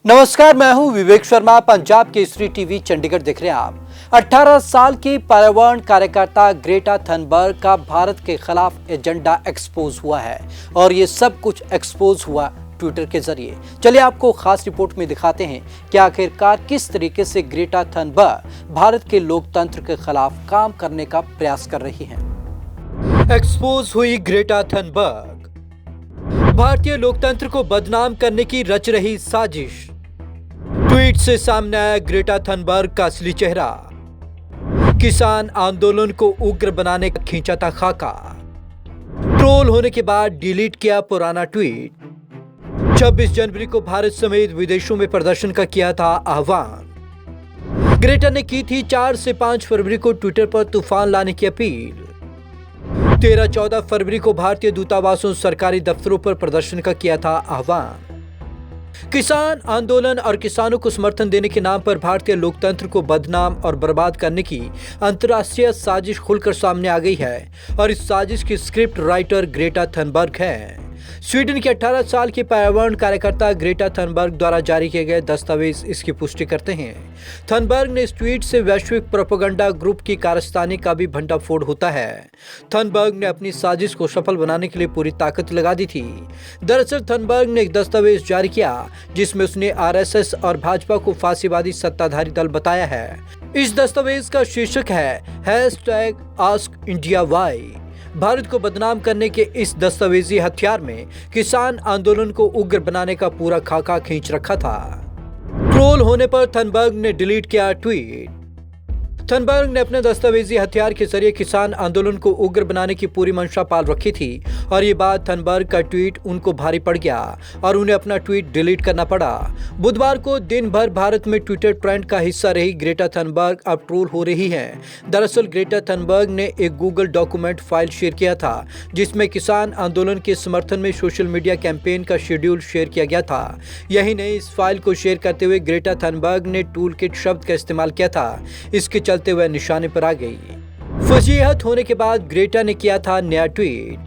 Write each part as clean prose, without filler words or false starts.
नमस्कार, मैं हूं विवेक शर्मा। पंजाब केसरी टीवी चंडीगढ़ देख रहे हैं आप। 18 साल की पर्यावरण कार्यकर्ता ग्रेटा थनबर्ग का भारत के खिलाफ एजेंडा एक्सपोज हुआ है और ये सब कुछ एक्सपोज हुआ ट्विटर के जरिए। चलिए आपको खास रिपोर्ट में दिखाते हैं कि आखिरकार किस तरीके से ग्रेटा थनबर्ग भारत के लोकतंत्र के खिलाफ काम करने का प्रयास कर रही हैं। एक्सपोज हुई ग्रेटा थनबर्ग। भारतीय लोकतंत्र को बदनाम करने की रच रही साजिश। ट्वीट से सामने आया ग्रेटा थनबर्ग का असली चेहरा। किसान आंदोलन को उग्र बनाने का खींचा था खाका। ट्रोल होने के बाद डिलीट किया पुराना ट्वीट। 26 जनवरी को भारत समेत विदेशों में प्रदर्शन का किया था आह्वान। ग्रेटा ने की थी 4 से 5 फरवरी को ट्विटर पर तूफान लाने की अपील। 13-14 फरवरी को भारतीय दूतावासों सरकारी दफ्तरों पर प्रदर्शन का किया था आह्वान। किसान आंदोलन और किसानों को समर्थन देने के नाम पर भारतीय लोकतंत्र को बदनाम और बर्बाद करने की अंतर्राष्ट्रीय साजिश खुलकर सामने आ गई है और इस साजिश की स्क्रिप्ट राइटर ग्रेटा थनबर्ग है। स्वीडन के 18 साल की पर्यावरण कार्यकर्ता ग्रेटा थनबर्ग द्वारा जारी किए गए दस्तावेज इसकी पुष्टि करते हैं। थनबर्ग ने इस ट्वीट से वैश्विक प्रोपेगेंडा ग्रुप की कारस्तानी का भी भंडाफोड़ होता है। थनबर्ग ने अपनी साजिश को सफल बनाने के लिए पूरी ताकत लगा दी थी। दरअसल थनबर्ग ने एक दस्तावेज जारी किया जिसमें उसने आरएसएस और भाजपा को फांसीवादी सत्ताधारी दल बताया है। इस दस्तावेज का शीर्षक है #AskIndiaWhy। भारत को बदनाम करने के इस दस्तावेजी हथियार में किसान आंदोलन को उग्र बनाने का पूरा खाका खींच रखा था। ट्रोल होने पर थनबर्ग ने डिलीट किया ट्वीट। थनबर्ग ने अपने दस्तावेजी हथियार के जरिए किसान आंदोलन को उग्र बनाने की पूरी मंशा पाल रखी थी और ये बात थनबर्ग का ट्वीट उनको भारी पड़ गया और उन्हें अपना ट्वीट डिलीट करना पड़ा। बुधवार को दिन भर भारत में ट्विटर ट्रेंड का हिस्सा रही ग्रेटा थनबर्ग अब ट्रोल हो रही हैं। दरअसल ग्रेटा थनबर्ग ने एक गूगल डॉक्यूमेंट फाइल शेयर किया था जिसमें किसान आंदोलन के समर्थन में सोशल मीडिया कैंपेन का शेड्यूल शेयर किया गया था। यही नहीं, इस फाइल को शेयर करते हुए ग्रेटा थनबर्ग ने टूल किट शब्द का इस्तेमाल किया था। इसके चलते वह निशाने पर आ गई। फजीहत होने के बाद ग्रेटा ने किया था नया ट्वीट।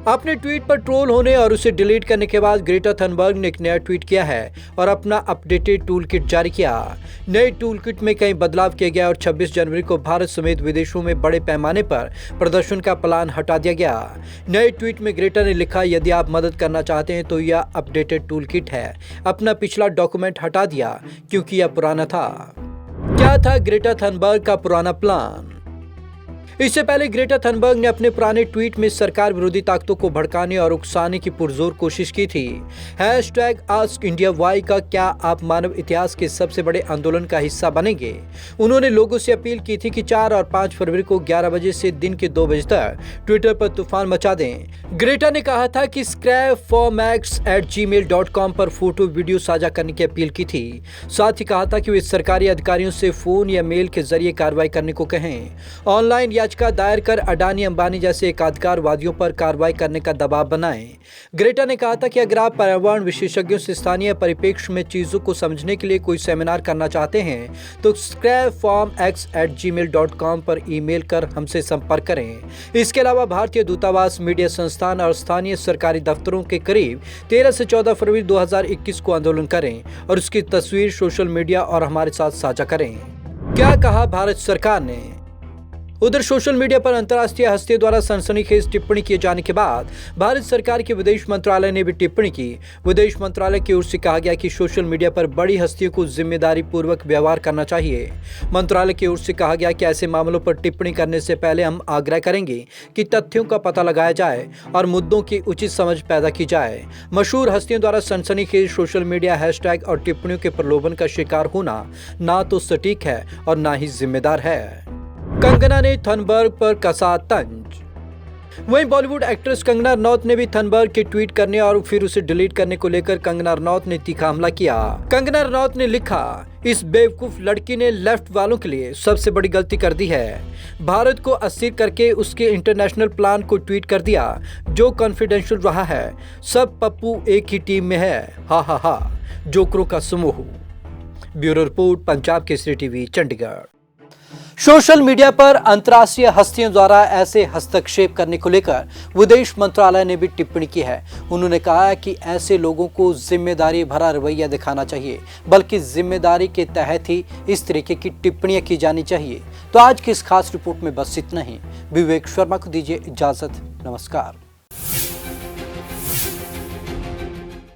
अपने ट्वीट पर ट्रोल होने और उसे डिलीट करने के बाद ग्रेटा थनबर्ग ने एक नया ट्वीट किया है और अपना अपडेटेड टूल किट जारी किया। नए टूल किट में कई बदलाव किए गए और 26 जनवरी को भारत समेत विदेशों में बड़े पैमाने पर प्रदर्शन का प्लान हटा दिया गया। नए ट्वीट में ग्रेटा ने लिखा, यदि आप मदद करना चाहते हैं तो यह अपडेटेड टूल किट है। अपना पिछला डॉक्यूमेंट हटा दिया क्योंकि यह पुराना था। क्या था ग्रेटा थनबर्ग का पुराना प्लान? इससे पहले ग्रेटा थनबर्ग ने अपने पुराने ट्वीट में सरकार विरोधी ताकतों को भड़काने और उकसाने की पुरजोर कोशिश की थी। #AskIndiaWhy का क्या आप मानव इतिहास के सबसे बड़े आंदोलन का हिस्सा बनेंगे? उन्होंने लोगों से अपील की थी कि 4 और 5 फरवरी को 11 बजे से दिन के 2 बजे तक ट्विटर पर तूफान मचा दें। ग्रेटा ने कहा था कि scrapformax@gmail.com पर फोटो वीडियो साझा करने की अपील की थी। साथ ही कहा था कि वे सरकारी अधिकारियों से फोन या मेल के जरिए कार्रवाई करने को कहें। ऑनलाइन याचिका दायर कर अडानी अंबानी जैसे एकाधिकारवादियों पर कार्रवाई करने का दबाव बनाएं। ग्रेटा ने कहा था कि अगर आप पर्यावरण विशेषज्ञों से स्थानीय परिप्रेक्ष्य में चीजों को समझने के लिए कोई सेमिनार करना चाहते हैं तो scrapformax@gmail.com पर ईमेल कर हमसे संपर्क करें। इसके अलावा भारतीय दूतावास, मीडिया संस्थान और स्थानीय सरकारी दफ्तरों के करीब 13 से 14 फरवरी 2021 को आंदोलन करें और उसकी तस्वीर सोशल मीडिया और हमारे साथ साझा करें। क्या कहा भारत सरकार ने? उधर सोशल मीडिया पर अंतर्राष्ट्रीय हस्तियों द्वारा सनसनीखेज टिप्पणी किए जाने के बाद भारत सरकार के विदेश मंत्रालय ने भी टिप्पणी की। विदेश मंत्रालय की ओर से कहा गया कि सोशल मीडिया पर बड़ी हस्तियों को जिम्मेदारी पूर्वक व्यवहार करना चाहिए। मंत्रालय की ओर से कहा गया कि ऐसे मामलों पर टिप्पणी करने से पहले हम आग्रह करेंगे कि तथ्यों का पता लगाया जाए और मुद्दों की उचित समझ पैदा की जाए। मशहूर हस्तियों द्वारा सनसनीखेज सोशल मीडिया हैशटैग और टिप्पणियों के प्रलोभन का शिकार होना ना तो सटीक है और ना ही जिम्मेदार है। कंगना ने थनबर्ग पर कसा तंज। वहीं बॉलीवुड एक्ट्रेस कंगना रनौत ने भी थनबर्ग के ट्वीट करने और फिर उसे डिलीट करने को लेकर कंगना रनौत ने तीखा हमला किया। कंगना रनौत ने लिखा, इस बेवकूफ लड़की ने लेफ्ट वालों के लिए सबसे बड़ी गलती कर दी है। भारत को अस्थिर करके उसके इंटरनेशनल प्लान को ट्वीट कर दिया जो कॉन्फिडेंशियल रहा है। सब पप्पू एक ही टीम में है, हा हा हा, जोकरों का समूह। Bureau report, Punjab Kesari TV, Chandigarh. Social media पर अंतर्राष्ट्रीय हस्तियों द्वारा ऐसे हस्तक्षेप करने को लेकर विदेश मंत्रालय ने भी टिप्पणी की है। उन्होंने कहा है कि ऐसे लोगों को जिम्मेदारी भरा रवैया दिखाना चाहिए, बल्कि जिम्मेदारी के तहत ही इस तरीके की टिप्पणियां की जानी चाहिए। तो आज की इस खास रिपोर्ट में बस इतना ही। विवेक शर्मा को दीजिए इजाजत। नमस्कार।